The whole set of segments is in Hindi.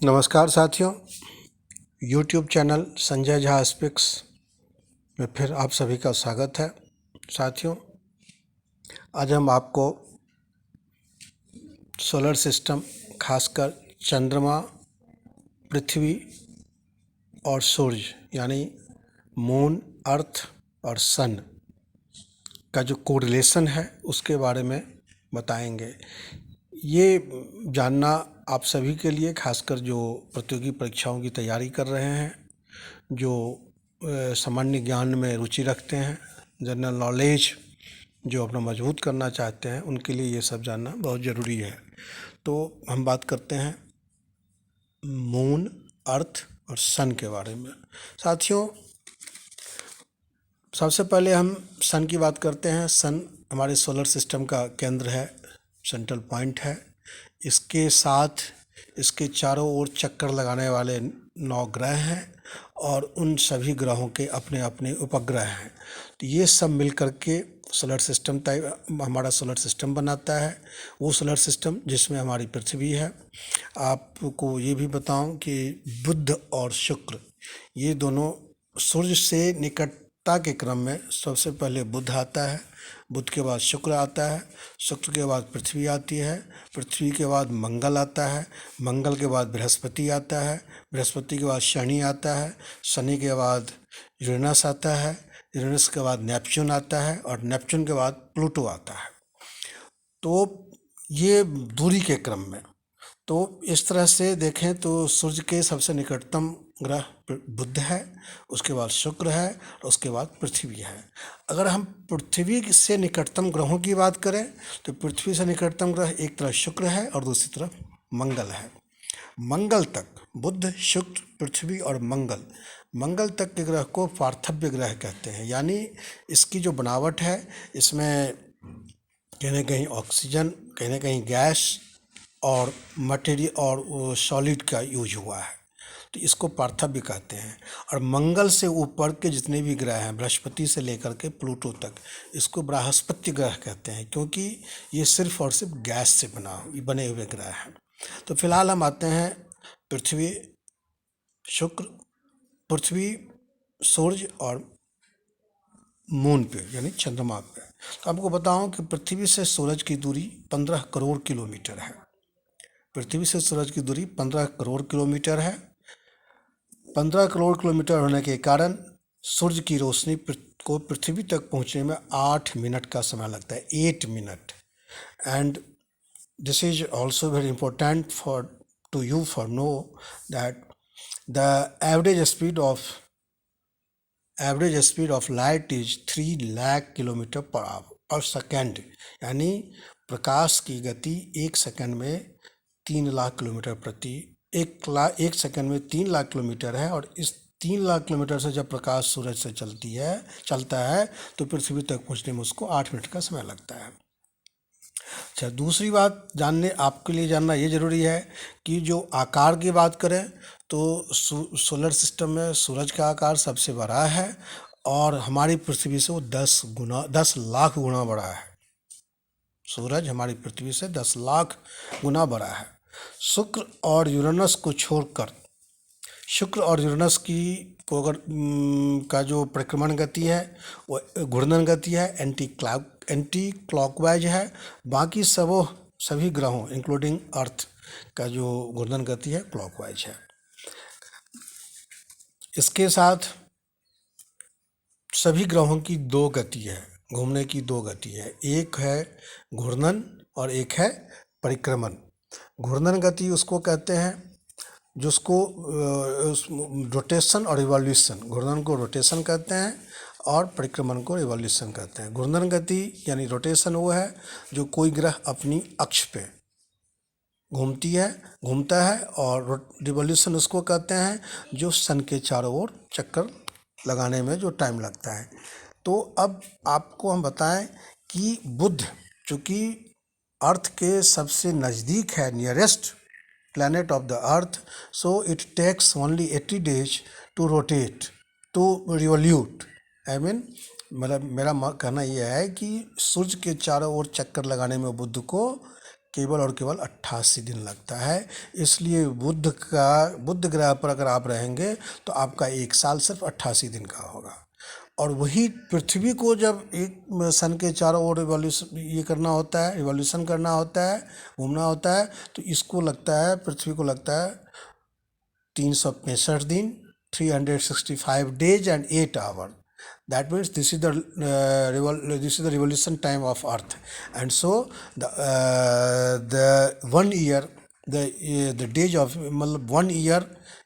नमस्कार साथियों, YouTube channel Sanjay Jha speaks में फिर आप सभी का स्वागत है। साथियों, आज हम आपको सोलर सिस्टम, खासकर चंद्रमा, पृथ्वी और सूर्य यानी मून, अर्थ और सन का जो कोरिलेशन है उसके बारे में बताएंगे। ये जानना आप सभी के लिए, खासकर जो प्रतियोगी परीक्षाओं की तैयारी कर रहे हैं, जो सामान्य ज्ञान में रुचि रखते हैं, जनरल नॉलेज जो अपना मजबूत करना चाहते हैं, उनके लिए ये सब जानना बहुत ज़रूरी है। तो हम बात करते हैं मून, अर्थ और सन के बारे में। साथियों, सबसे पहले हम सन की बात करते हैं। सन हमारे सोलर सिस्टम का केंद्र है, सेंट्रल पॉइंट है। इसके साथ इसके चारों ओर चक्कर लगाने वाले 9 ग्रह हैं और उन सभी ग्रहों के अपने अपने उपग्रह हैं। तो ये सब मिल कर के सोलर सिस्टम हमारा सोलर सिस्टम बनाता है। वो सोलर सिस्टम जिसमें हमारी पृथ्वी है। आपको ये भी बताऊं कि बुध और शुक्र ये दोनों सूर्य से निकटता के क्रम में सबसे पहले बुध आता है, बुध के बाद शुक्र आता है, शुक्र के बाद पृथ्वी आती है, पृथ्वी के बाद मंगल आता है, मंगल के बाद बृहस्पति आता है, बृहस्पति के बाद शनि आता है, शनि के बाद यूरेनस आता है, यूरेनस के बाद नेपच्यून आता है और नेपच्यून के बाद प्लूटो आता है। तो ये दूरी के क्रम में, तो इस तरह से देखें तो सूर्य के सबसे निकटतम ग्रह बुध है, उसके बाद शुक्र है और उसके बाद पृथ्वी है। अगर हम पृथ्वी से निकटतम ग्रहों की बात करें तो पृथ्वी से निकटतम ग्रह एक तरफ शुक्र है और दूसरी तरफ मंगल है। मंगल तक बुध, शुक्र, पृथ्वी और मंगल तक के ग्रह को पार्थक्य ग्रह कहते हैं। यानी इसकी जो बनावट है, इसमें कहीं ना कहीं ऑक्सीजन, कहीं ना कहीं गैस और मटेरियल और सॉलिड का यूज हुआ है, तो इसको पार्थक्य कहते हैं। और मंगल से ऊपर के जितने भी ग्रह हैं, बृहस्पति से लेकर के प्लूटो तक, इसको बृहस्पति ग्रह कहते हैं, क्योंकि ये सिर्फ और सिर्फ गैस से बने हुए ग्रह हैं। तो फिलहाल हम आते हैं पृथ्वी, शुक्र, पृथ्वी, सूर्य और मून पे यानी चंद्रमा पे। तो आपको बताऊं कि पृथ्वी से सूरज की दूरी 15 करोड़ किलोमीटर है। पृथ्वी से सूरज की दूरी 15 करोड़ किलोमीटर है। 15 करोड़ किलोमीटर होने के कारण सूर्य की रोशनी को पृथ्वी तक पहुंचने में 8 मिनट का समय लगता है, 8 minute. And this is also very important for to you for know that the average speed of light is 3 lakh kilometre per second. यानी प्रकाश की गति एक सेकंड में 3 लाख किलोमीटर प्रति एक सेकंड में 3 लाख किलोमीटर है। और इस 3 लाख किलोमीटर से जब प्रकाश सूरज से चलता है तो पृथ्वी तक पहुंचने में उसको 8 मिनट का समय लगता है। अच्छा, दूसरी बात आपके लिए जानना ये जरूरी है कि जो आकार की बात करें तो सोलर सिस्टम में सूरज का आकार सबसे बड़ा है और हमारी पृथ्वी से वो 10 लाख गुना बड़ा है। सूरज हमारी पृथ्वी से 10 लाख गुना बड़ा है। शुक्र और यूरेनस को छोड़कर, शुक्र और यूरेनस का जो परिक्रमण गति है वो घूर्णन गति है, एंटी क्लॉकवाइज है। बाकी सभी ग्रहों इंक्लूडिंग अर्थ का जो घूर्णन गति है क्लॉकवाइज है। इसके साथ सभी ग्रहों की 2 गति है, घूमने की 2 गति है। एक है घूर्णन और एक है परिक्रमण। घूर्णन गति उसको कहते हैं जिसको रोटेशन और रिवॉल्यूशन, घूर्णन को रोटेशन कहते हैं और परिक्रमण को रिवॉल्यूशन कहते हैं। घूर्णन गति यानी रोटेशन वो है जो कोई ग्रह अपनी अक्ष पे घूमता है, और रिवॉल्यूशन उसको कहते हैं जो सन के चारों ओर चक्कर लगाने में जो टाइम लगता है। तो अब आपको हम बताएं कि बुध चूँकि अर्थ के सबसे नज़दीक है, nearest planet of the earth, so it takes only 80 days to rotate, to revolute. मतलब मेरा कहना यह है कि सूर्य के चारों ओर चक्कर लगाने में बुध को केवल और केवल 88 दिन लगता है। इसलिए बुध ग्रह पर अगर आप रहेंगे तो आपका एक साल सिर्फ 88 दिन का होगा। और वही पृथ्वी को जब एक सन के चारों ओर रिवॉल्यूशन करना होता है, घूमना होता है, तो इसको लगता है, पृथ्वी को लगता है 365 दिन, 365 days and 8 hours. That means this is the revolution time of Earth, and so the 1 year, the days of मतलब 1 year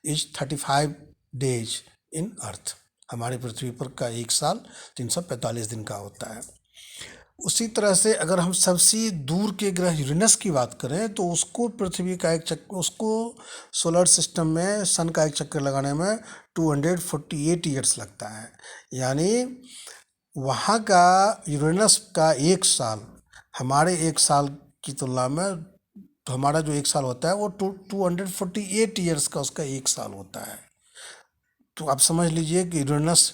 is 35 days in Earth. हमारी पृथ्वी पर का एक साल 345 दिन का होता है। उसी तरह से अगर हम सबसे दूर के ग्रह यूरेनस की बात करें तो उसको पृथ्वी का एक चक्कर, उसको सोलर सिस्टम में सन का एक चक्कर लगाने में 248 ईयर्स लगता है। यानी वहाँ का यूरेनस का एक साल हमारे एक साल की तुलना में, तो हमारा जो एक साल होता है वो 248 ईयर्स का उसका एक साल होता है। तो आप समझ लीजिए कि यूरेनस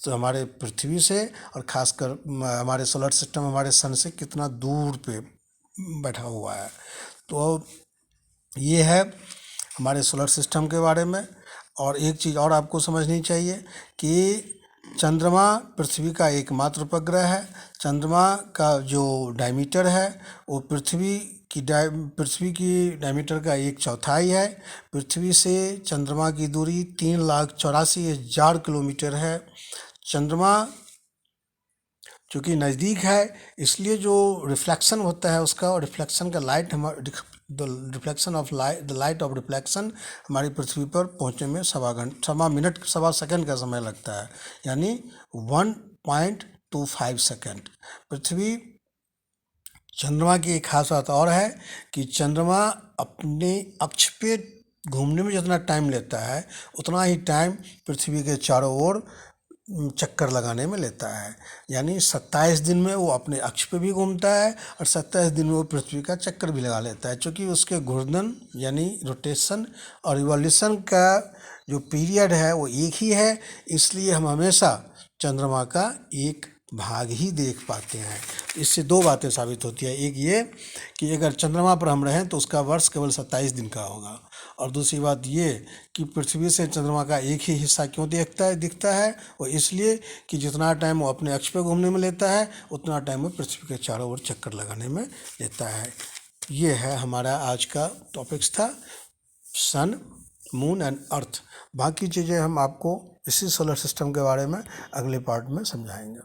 तो हमारे पृथ्वी से और खासकर हमारे सोलर सिस्टम हमारे सन से कितना दूर पे बैठा हुआ है। तो ये है हमारे सोलर सिस्टम के बारे में। और एक चीज़ और आपको समझनी चाहिए कि चंद्रमा पृथ्वी का एकमात्र उपग्रह है। चंद्रमा का जो डायमीटर है वो पृथ्वी की डायमीटर का 1/4 है। पृथ्वी से चंद्रमा की दूरी 3,84,000 किलोमीटर है। चंद्रमा चूँकि नज़दीक है इसलिए जो रिफ्लेक्शन होता है उसका, और रिफ्लेक्शन का light the light of reflection हमारी पृथ्वी पर पहुंचने में सवा सेकंड का समय लगता है, यानी 1.25 सेकंड। पृथ्वी चंद्रमा की एक खास बात और है कि चंद्रमा अपने अक्ष पे घूमने में जितना टाइम लेता है उतना ही टाइम पृथ्वी के चारों ओर चक्कर लगाने में लेता है। यानी 27 दिन में वो अपने अक्ष पे भी घूमता है और 27 दिन में वो पृथ्वी का चक्कर भी लगा लेता है। क्योंकि उसके घूर्णन यानी रोटेशन और रिवॉल्यूशन का जो पीरियड है वो एक ही है, इसलिए हम हमेशा चंद्रमा का एक भाग ही देख पाते हैं। इससे दो बातें साबित होती है, एक ये कि अगर चंद्रमा पर हम रहें तो उसका वर्ष केवल 27 दिन का होगा, और दूसरी बात ये कि पृथ्वी से चंद्रमा का एक ही हिस्सा क्यों दिखता है वो इसलिए कि जितना टाइम वो अपने अक्ष पे घूमने में लेता है उतना टाइम वो पृथ्वी के चारों ओर चक्कर लगाने में लेता है। ये है हमारा आज का टॉपिक्स था, सन, मून एंड अर्थ। बाकी चीज़ें हम आपको इसी सोलर सिस्टम के बारे में अगले पार्ट में समझाएंगे।